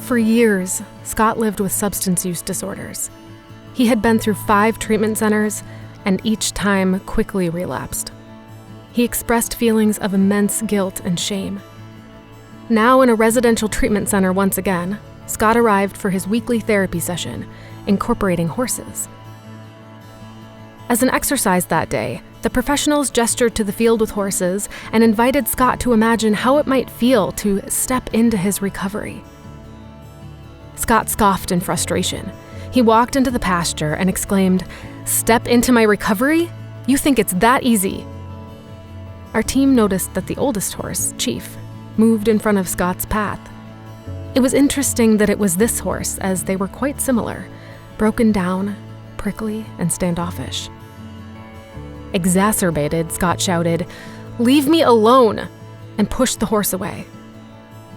For years, Scott lived with substance use disorders. He had been through 5 treatment centers and each time quickly relapsed. He expressed feelings of immense guilt and shame. Now in a residential treatment center once again, Scott arrived for his weekly therapy session, incorporating horses. As an exercise that day, the professionals gestured to the field with horses and invited Scott to imagine how it might feel to step into his recovery. Scott scoffed in frustration. He walked into the pasture and exclaimed, "Step into my recovery? You think it's that easy?" Our team noticed that the oldest horse, Chief, moved in front of Scott's path. It was interesting that it was this horse, as they were quite similar, broken down, prickly, and standoffish. Exacerbated, Scott shouted, "Leave me alone!" and pushed the horse away.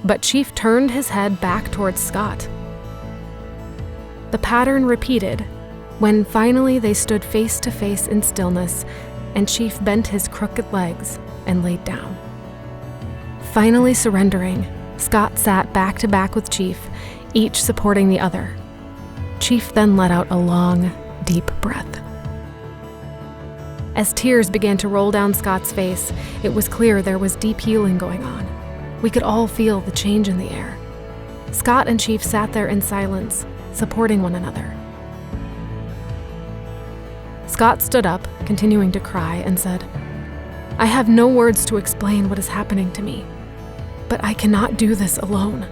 But Chief turned his head back towards Scott. The pattern repeated when finally they stood face to face in stillness and Chief bent his crooked legs and laid down. Finally surrendering, Scott sat back to back with Chief, each supporting the other. Chief then let out a long, deep breath. As tears began to roll down Scott's face, it was clear there was deep healing going on. We could all feel the change in the air. Scott and Chief sat there in silence, supporting one another. Scott stood up, continuing to cry, and said, "I have no words to explain what is happening to me, but I cannot do this alone."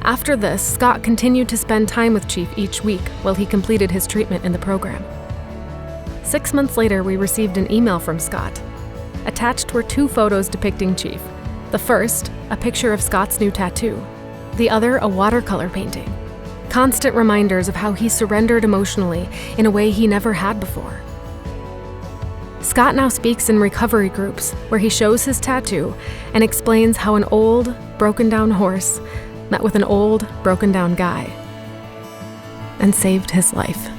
After this, Scott continued to spend time with Chief each week while he completed his treatment in the program. 6 months later, we received an email from Scott. Attached were 2 photos depicting Chief. The first, a picture of Scott's new tattoo. The other, a watercolor painting. Constant reminders of how he surrendered emotionally in a way he never had before. Scott now speaks in recovery groups where he shows his tattoo and explains how an old, broken-down horse met with an old, broken-down guy and saved his life.